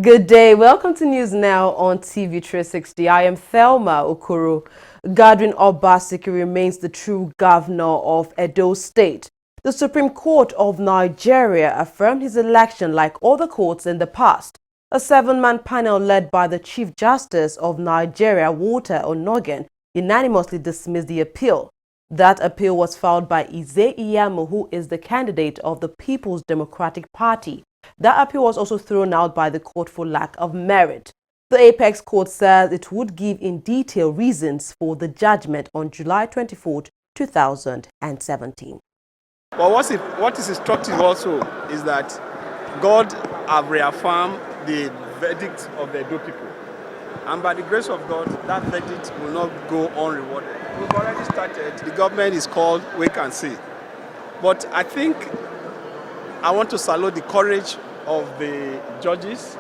Good day. Welcome to News Now on TV360. I am Thelma Okoro. Godwin Obaseki remains the true governor of Edo State. The Supreme Court of Nigeria affirmed his election like other courts in the past. A 7-man panel led by the Chief Justice of Nigeria, Walter Onogen, unanimously dismissed the appeal. That appeal was filed by Ize Iyamu, who is the candidate of the People's Democratic Party. That appeal was also thrown out by the court for lack of merit. The Apex Court says it would give in detail reasons for the judgment on July 24, 2017. But what is instructive also is that God have reaffirmed the verdict of the Edo people. And by the grace of God, that verdict will not go unrewarded. We've already started. The government is called wait and see. But I think I want to salute the courage of the judges,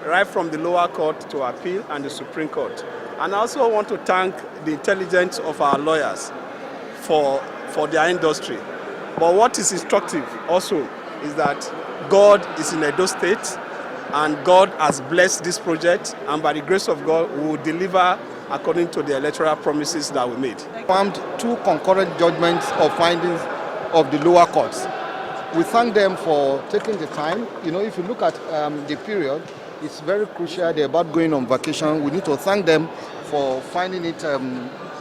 right from the lower court to appeal and the Supreme Court. And I also want to thank the intelligence of our lawyers for their industry. But what is instructive also is that God is in Edo State and God has blessed this project, and by the grace of God, we will deliver according to the electoral promises that we made. Found 2 concurrent judgments or findings of the lower courts. We thank them for taking the time. You know, if you look at the period, it's very crucial. They're about going on vacation. We need to thank them for finding it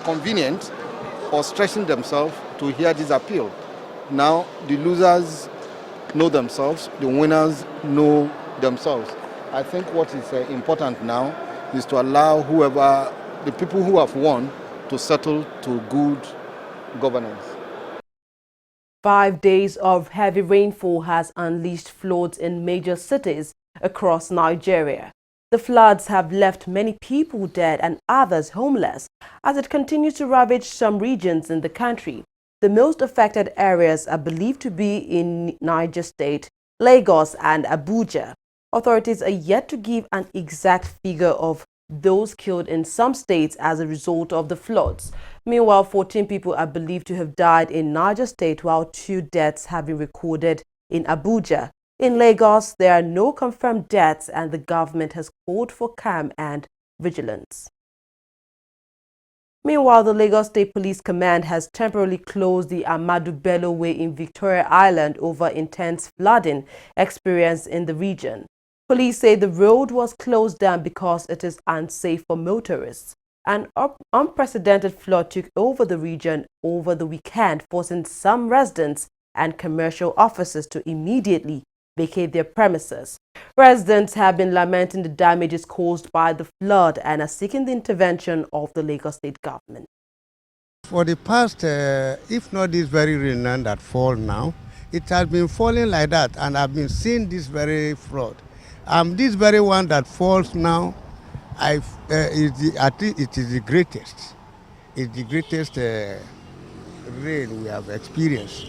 convenient or stressing themselves to hear this appeal. Now, the losers know themselves, the winners know themselves. I think what is important now is to allow the people who have won to settle to good governance. 5 days of heavy rainfall has unleashed floods in major cities across Nigeria. The floods have left many people dead and others homeless as it continues to ravage some regions in the country. The most affected areas are believed to be in Niger State, Lagos and Abuja. Authorities are yet to give an exact figure of those killed in some states as a result of the floods. Meanwhile, 14 people are believed to have died in Niger State, while 2 deaths have been recorded in Abuja. In Lagos, there are no confirmed deaths and the government has called for calm and vigilance. Meanwhile, the Lagos State Police Command has temporarily closed the Ahmadu Bello Way in Victoria Island over intense flooding experienced in the region. Police say the road was closed down because it is unsafe for motorists. An unprecedented flood took over the region over the weekend, forcing some residents and commercial offices to immediately vacate their premises. Residents have been lamenting the damages caused by the flood and are seeking the intervention of the Lagos State government. For the past, if not this very rain that fall now, it has been falling like that, and I've been seeing this very flood. This very one that falls now, I think it is the greatest. It's the greatest rain we have experienced.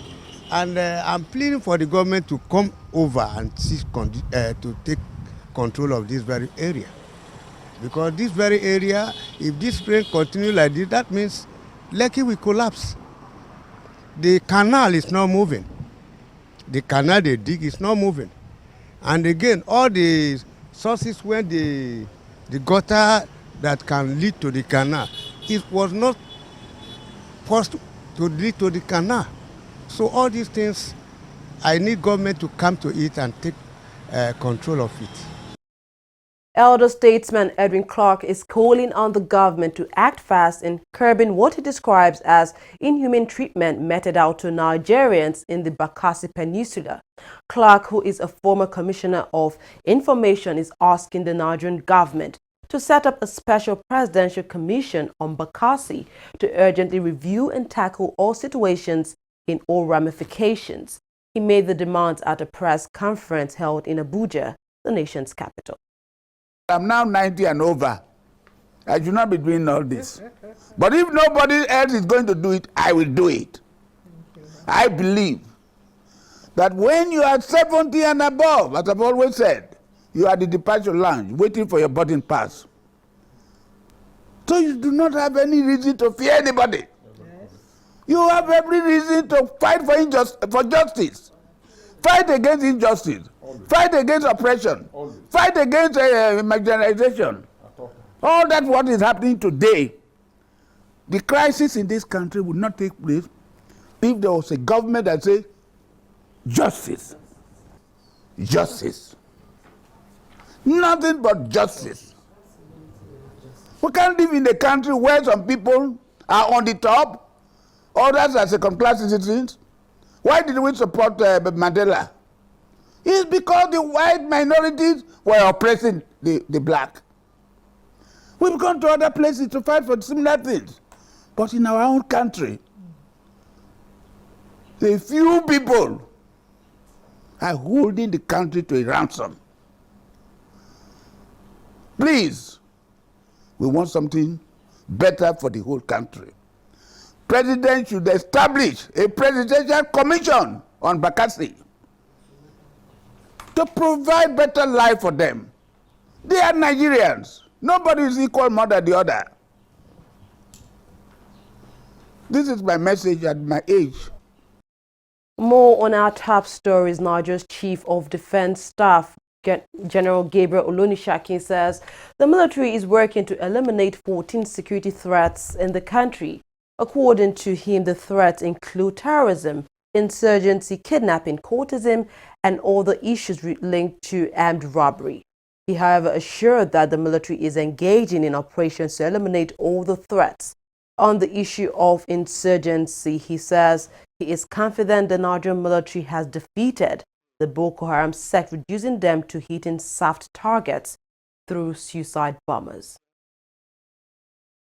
And I'm pleading for the government to come over and to take control of this very area. Because this very area, if this rain continues like this, that means Lekki will collapse. The canal is not moving. The canal they dig is not moving. And again, all the sources where the gutter that can lead to the canal, it was not supposed to lead to the canal. So all these things, I need government to come to it and take control of it. Elder statesman Edwin Clark is calling on the government to act fast in curbing what he describes as inhumane treatment meted out to Nigerians in the Bakassi Peninsula. Clark, who is a former commissioner of information, is asking the Nigerian government to set up a special presidential commission on Bakassi to urgently review and tackle all situations in all ramifications. He made the demands at a press conference held in Abuja, the nation's capital. I'm now 90 and over. I should not be doing all this. But if nobody else is going to do it, I will do it. I believe that when you are 70 and above, as I've always said, you are at the departure lounge waiting for your boarding pass. So you do not have any reason to fear anybody. Yes. You have every reason to fight for justice. Fight against injustice. Fight against oppression. Fight against marginalization. All that what is happening today. The crisis in this country would not take place if there was a government that says justice. Justice. Nothing but justice. We can't live in a country where some people are on the top, others are second-class citizens. Why did we support Mandela? It's because the white minorities were oppressing the black. We've gone to other places to fight for similar things. But in our own country, a few people are holding the country to a ransom. Please, we want something better for the whole country. President should establish a presidential commission on Bakassi to provide better life for them. They are Nigerians. Nobody is equal more than the other. This is my message at my age. More on our top stories. Nigeria's Chief of Defense Staff, General Gabriel Olonishakin, says the military is working to eliminate 14 security threats in the country. According to him, the threats include terrorism, insurgency, kidnapping, courtesan, and other issues linked to armed robbery. He, however, assured that the military is engaging in operations to eliminate all the threats. On the issue of insurgency, he says he is confident the Nigerian military has defeated the Boko Haram sect, reducing them to hitting soft targets through suicide bombers.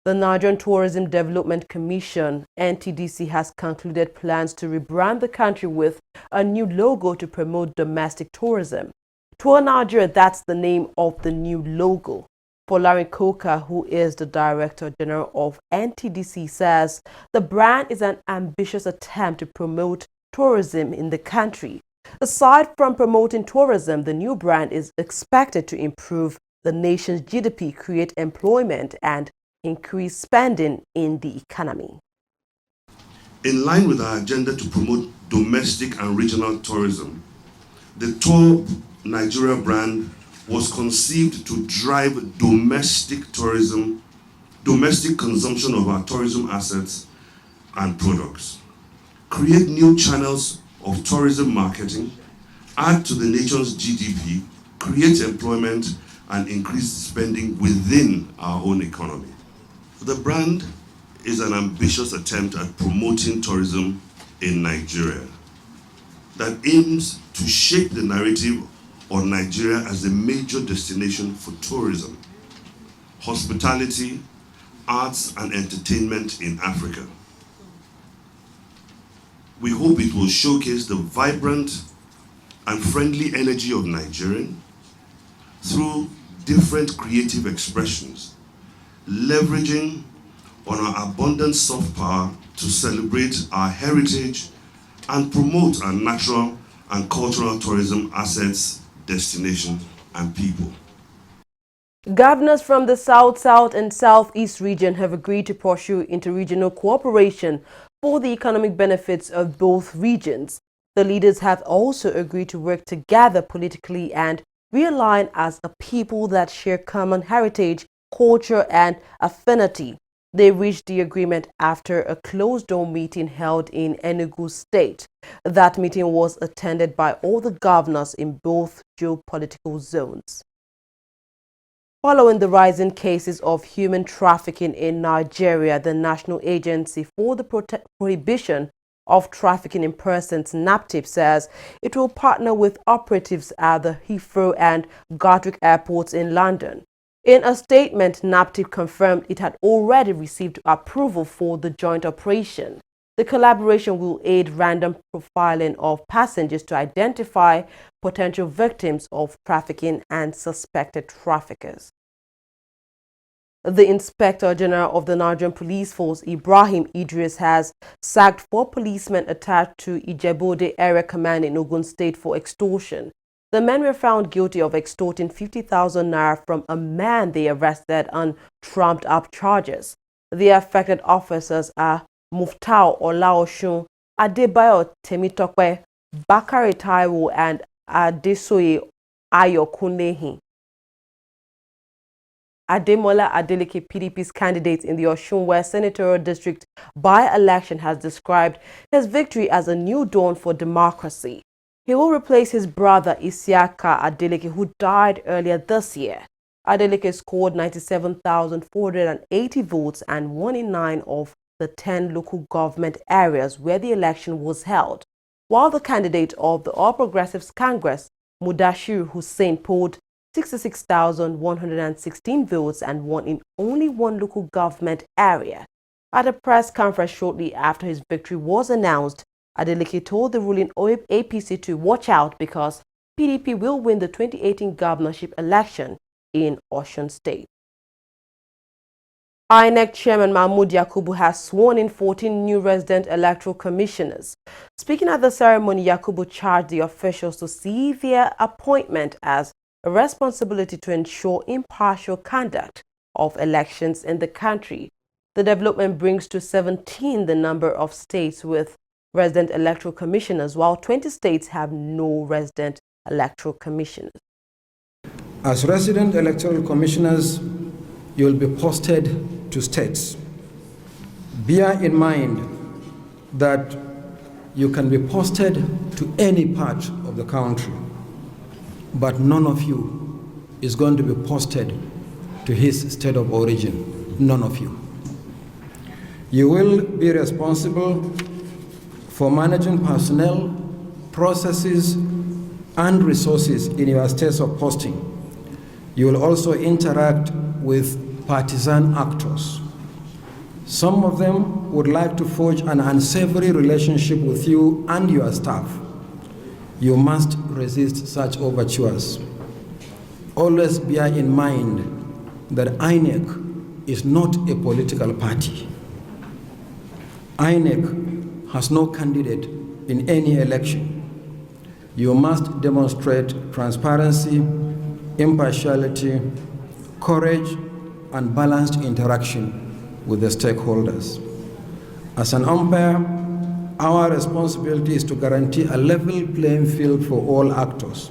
The Nigerian Tourism Development Commission, NTDC, has concluded plans to rebrand the country with a new logo to promote domestic tourism. Tour Nigeria, that's the name of the new logo. Folarin Koka, who is the Director General of NTDC, says the brand is an ambitious attempt to promote tourism in the country. Aside from promoting tourism, the new brand is expected to improve the nation's GDP, create employment, and increase spending in the economy. In line with our agenda to promote domestic and regional tourism, the Tour Nigeria brand was conceived to drive domestic tourism, domestic consumption of our tourism assets and products, create new channels of tourism marketing, add to the nation's GDP, create employment, and increase spending within our own economy. The brand is an ambitious attempt at promoting tourism in Nigeria that aims to shape the narrative on Nigeria as a major destination for tourism, hospitality, arts, and entertainment in Africa. We hope it will showcase the vibrant and friendly energy of Nigerians through different creative expressions, leveraging on our abundant soft power to celebrate our heritage and promote our natural and cultural tourism assets, destination, and people. Governors from the South, South, and Southeast region have agreed to pursue interregional cooperation for the economic benefits of both regions. The leaders have also agreed to work together politically and realign as a people that share common heritage, culture, and affinity. They reached the agreement after a closed-door meeting held in Enugu State. That meeting was attended by all the governors in both geopolitical zones. Following the rising cases of human trafficking in Nigeria, the National Agency for the Prohibition of Trafficking in Persons, NAPTIP, says it will partner with operatives at the Heathrow and Gatwick airports in London. In a statement, NAPTIP confirmed it had already received approval for the joint operation. The collaboration will aid random profiling of passengers to identify potential victims of trafficking and suspected traffickers. The Inspector General of the Nigerian Police Force, Ibrahim Idris, has sacked 4 policemen attached to Ijebode Area Command in Ogun State for extortion. The men were found guilty of extorting 50,000 naira from a man they arrested on trumped-up charges. The affected officers are Muftau Olaoshun, Adebayo Temitope, Bakare Taiwo and Adesoye Ayokunehi. Ademola Adeleke, PDP's candidate in the Osun West Senatorial District by-election, has described his victory as a new dawn for democracy. He will replace his brother Isiaka Adeleke, who died earlier this year. Adeleke scored 97,480 votes and won in 9 of the 10 local government areas where the election was held, while the candidate of the All Progressives Congress, Mudashiru Hussein, polled 66,116 votes and won in only 1 local government area. At a press conference shortly after his victory was announced, Adeleke told the ruling APC to watch out because PDP will win the 2018 governorship election in Osun State. INEC Chairman Mahmoud Yakubu has sworn in 14 new Resident Electoral Commissioners. Speaking at the ceremony, Yakubu charged the officials to see their appointment as a responsibility to ensure impartial conduct of elections in the country. The development brings to 17 the number of states with Resident Electoral Commissioners, while 20 states have no Resident Electoral Commissioners. As Resident Electoral Commissioners, you will be posted to states. Bear in mind that you can be posted to any part of the country, but none of you is going to be posted to his state of origin. None of you. You will be responsible for managing personnel, processes, and resources in your states of posting. You will also interact with partisan actors. Some of them would like to forge an unsavory relationship with you and your staff. You must resist such overtures. Always bear in mind that INEC is not a political party. INEC has no candidate in any election. You must demonstrate transparency, impartiality, courage, and balanced interaction with the stakeholders. As an umpire, our responsibility is to guarantee a level playing field for all actors,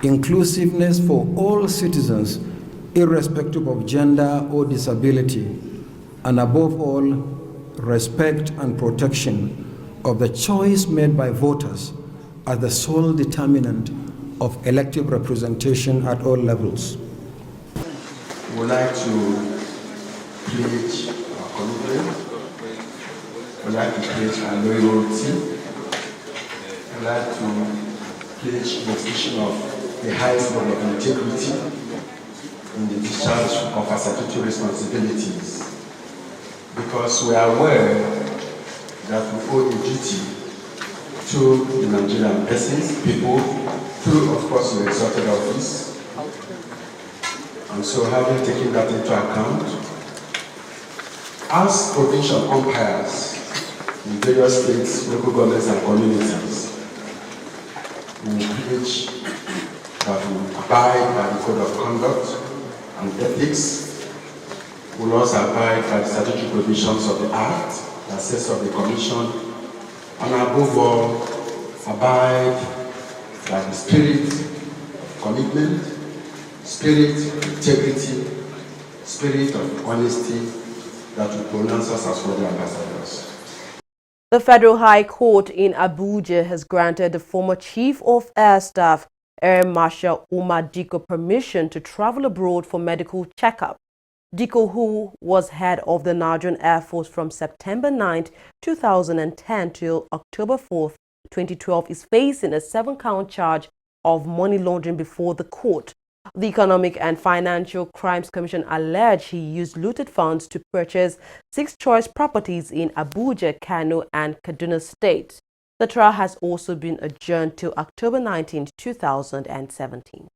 inclusiveness for all citizens, irrespective of gender or disability, and above all, respect and protection of the choice made by voters as the sole determinant of elective representation at all levels. We would like to pledge our commitment. We would like to pledge our loyalty. We would like to pledge the expression of the highest level of integrity in the discharge of our statutory responsibilities. Because we are aware that we owe a duty to the Nigerian persons, people, through, of course, your exalted office. And so, having taken that into account, as provincial umpires in various states, local governments, and communities, we will pledge that we will abide by the code of conduct and ethics. We will also abide by the statutory provisions of the Act, the assess of the Commission, and above all, abide by the spirit of commitment, spirit of integrity, spirit of honesty that will pronounce us as worthy ambassadors. The Federal High Court in Abuja has granted the former Chief of Air Staff, Air Marshal Umar Diko, permission to travel abroad for medical checkup. Diko, who was head of the Nigerian Air Force from September 9, 2010 till October 4, 2012, is facing a 7-count charge of money laundering before the court. The Economic and Financial Crimes Commission alleged he used looted funds to purchase 6 choice properties in Abuja, Kano, and Kaduna State. The trial has also been adjourned till October 19, 2017.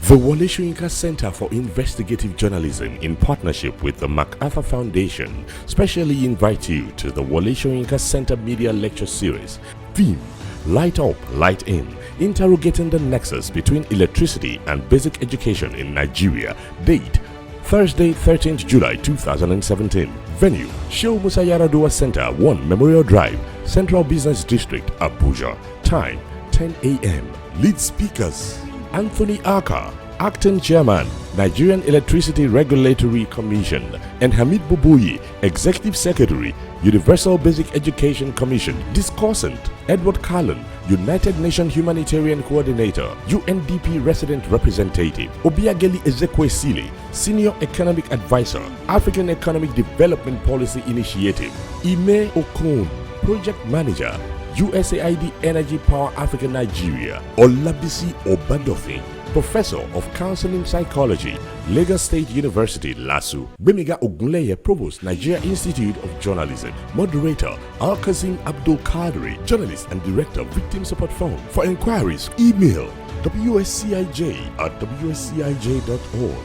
The Wole Soyinka Center for Investigative Journalism, in partnership with the MacArthur Foundation, specially invite you to the Wole Soyinka Center Media Lecture Series. Theme: Light Up, Light In. interrogating the nexus between electricity and basic education in Nigeria. Date Thursday, 13th July 2017. Venue Shehu Musa Yar'Adua Center, 1 Memorial Drive, Central Business District, Abuja. Time 10 a.m. Lead speakers Anthony Aka, Acting Chairman, Nigerian Electricity Regulatory Commission, and Hamid Bubuyi, Executive Secretary, Universal Basic Education Commission. Discussant Edward Cullen, United Nations Humanitarian Coordinator, UNDP Resident Representative, Obiageli Ezekwesili, Senior Economic Advisor, African Economic Development Policy Initiative, Ime Okon, Project Manager, USAID Energy Power Africa Nigeria, Olabisi Obadofi, Professor of Counseling Psychology, Lagos State University, LASU. Bemiga Ogunleye, Provost, Nigeria Institute of Journalism. Moderator, Al-Kazim Abdul Kadri, Journalist and Director, Victim Support Fund. For inquiries, email wscij@wscij.org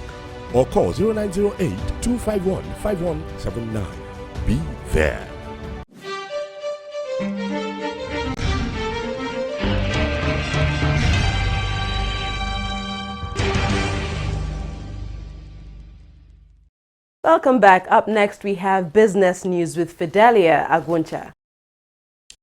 or call 0908-251-5179. Be there. Welcome back. Up next, we have business news with Fidelia Aguncha.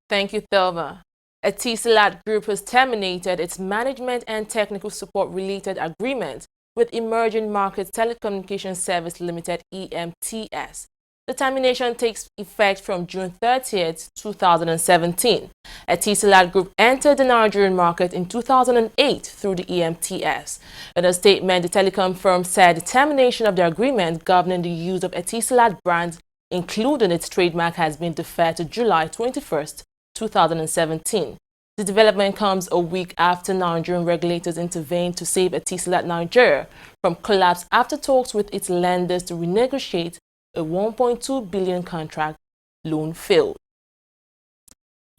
Thank you, Thelma. Etisalat Group has terminated its management and technical support related agreement with Emerging Markets Telecommunications Service Limited, EMTS. The termination takes effect from June 30th, 2017. Etisalat Group entered the Nigerian market in 2008 through the EMTS. In a statement, the telecom firm said the termination of the agreement governing the use of Etisalat brands, including its trademark, has been deferred to July 21st, 2017. The development comes a week after Nigerian regulators intervened to save Etisalat Nigeria from collapse after talks with its lenders to renegotiate a 1.2 billion contract loan failed.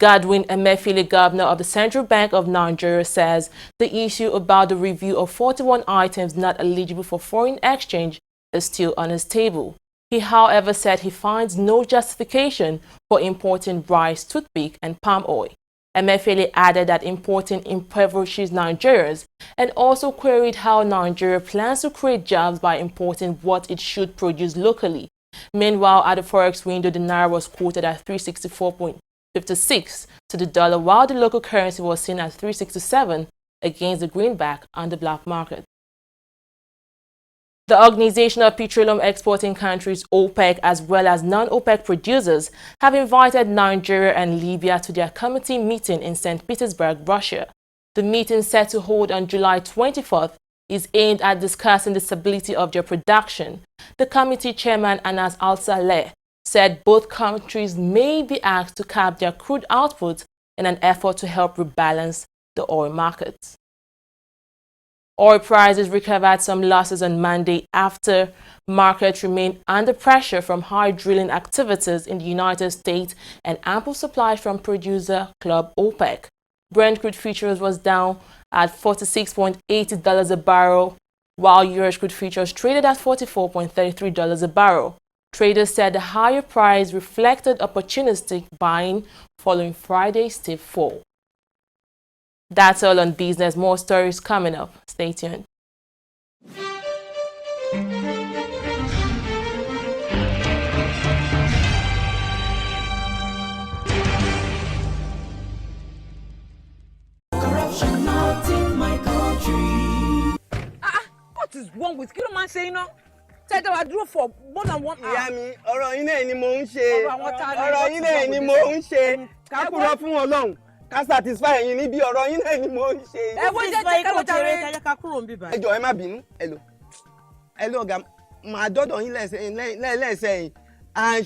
Godwin Emefiele, governor of the Central Bank of Nigeria, says the issue about the review of 41 items not eligible for foreign exchange is still on his table. He, however, said he finds no justification for importing rice, toothpick, and palm oil. Emefiele added that importing impoverishes Nigerians and also queried how Nigeria plans to create jobs by importing what it should produce locally. Meanwhile, at the forex window, the naira was quoted at 364.56 to the dollar, while the local currency was seen at 367 against the greenback on the black market. The Organization of Petroleum Exporting Countries, OPEC, as well as non-OPEC producers, have invited Nigeria and Libya to their committee meeting in St. Petersburg, Russia. The meeting, set to hold on July 24th, is aimed at discussing the stability of their production. The committee chairman, Anas Al-Saleh, said both countries may be asked to cap their crude output in an effort to help rebalance the oil markets. Oil prices recovered some losses on Monday after markets remained under pressure from high drilling activities in the United States and ample supply from producer club OPEC. Brent crude futures was down at $46.80 a barrel, while US crude futures traded at $44.33 a barrel. Traders said the higher price reflected opportunistic buying following Friday's steep fall. That's all on business. More stories coming up. Stay tuned. Corruption not in my country. What is wrong with you? Man saying no. Said I drove for more than 1 hour. Yeah, me. Ọ̀rọ̀ yín náà ni mò ń ṣe. Ọ̀rọ̀ yín náà ni mò ń ṣe. Ká kúrò fún Ọlọ́run. Ká satisfy yín níbi ọ̀rọ̀ yín náà ni mò ń ṣe. Ẹ wo jẹ́ ká lọ jàre. Ẹ ká kúrò nbi báyìí. Ẹ jọ̀ọ́ ẹ má bínú. Hello ọ̀gá. Màá dọ́dọ̀ yín lẹ́sẹ̀. I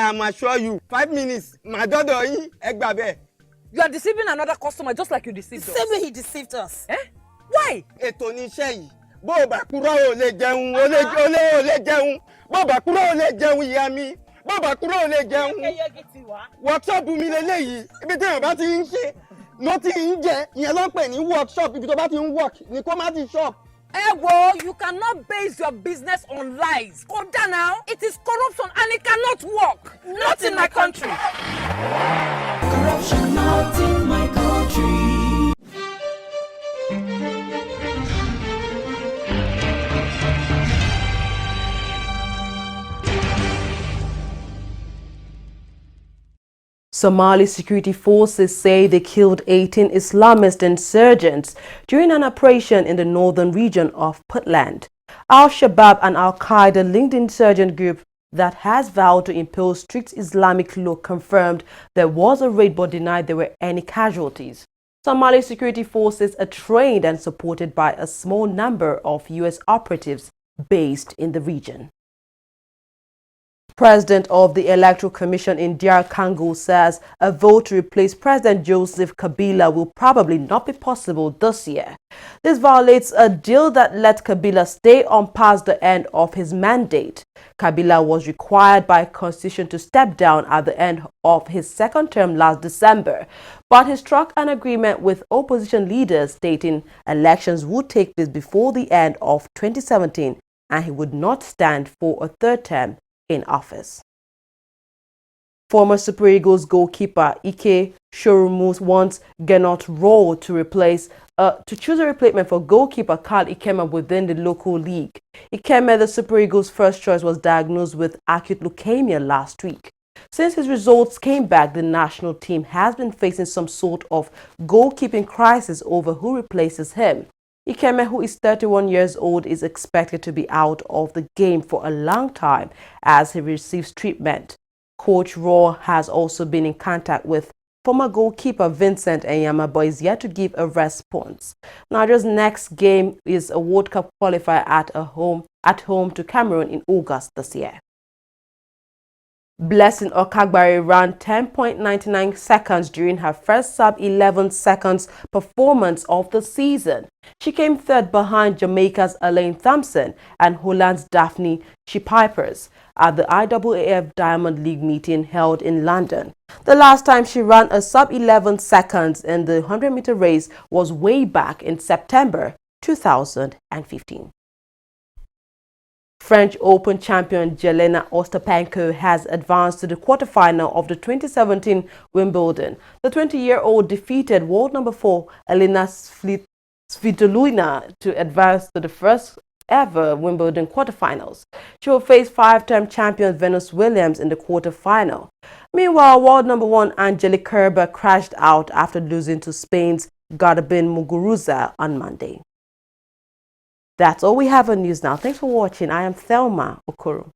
am assure you 5 minutes. Màá dọ́dọ̀ yín. Ẹ gbà bẹ́ẹ̀. You are deceiving another customer just like you deceived us. Same way he deceived us. Eh? Why? Ètò ni iṣẹ́ yìí. Bó o bá kúrò ò lè jẹun, ò lè jẹun. Bó o bá kúrò ò lè jẹun ìyá mi. Bó o bá kúrò ò lè jẹun. Workshop mi leléyìí. Ibi tí èèyàn bá ti ń ṣe ló ti ń jẹ. Ìyẹn ló ń pè ní workshop. Ibi tó bá ti ń work ni kó má ti shop. You cannot base your business on lies. Calm down now. It is corruption and it cannot work. Not in my country. Corruption not in my country. Somali security forces say they killed 18 Islamist insurgents during an operation in the northern region of Puntland. Al-Shabaab and Al-Qaeda linked insurgent group that has vowed to impose strict Islamic law confirmed there was a raid but denied there were any casualties. Somali security forces are trained and supported by a small number of U.S. operatives based in the region. President of the Electoral Commission in DR Congo says a vote to replace President Joseph Kabila will probably not be possible this year. This violates a deal that let Kabila stay on past the end of his mandate. Kabila was required by constitution to step down at the end of his second term last December, but he struck an agreement with opposition leaders stating elections would take place before the end of 2017 and he would not stand for a third term in office. Former Super Eagles goalkeeper Ike Shorumus wants Gernot Rohr to choose a replacement for goalkeeper Carl Ikeme within the local league. Ikeme, the Super Eagles' first choice, was diagnosed with acute leukemia last week. Since his results came back, the national team has been facing some sort of goalkeeping crisis over who replaces him. Ikeme, who is 31 years old, is expected to be out of the game for a long time as he receives treatment. Coach Rohr has also been in contact with former goalkeeper Vincent Enyama, but is yet to give a response. Nigeria's next game is a World Cup qualifier at home to Cameroon in August this year. Blessing Okagbare ran 10.99 seconds during her first sub-11 seconds performance of the season. She came third behind Jamaica's Elaine Thompson and Holland's Daphne Schipipers at the IAAF Diamond League meeting held in London. The last time she ran a sub-11 seconds in the 100-meter race was way back in September 2015. French Open champion Jelena Ostapenko has advanced to the quarterfinal of the 2017 Wimbledon. The 20-year-old defeated world number 4 Elena Svitolina to advance to the first ever Wimbledon quarterfinals. She will face five-time champion Venus Williams in the quarterfinal. Meanwhile, world number 1 Angelique Kerber crashed out after losing to Spain's Garbine Muguruza on Monday. That's all we have on news now. Thanks for watching. I am Thelma Okoro.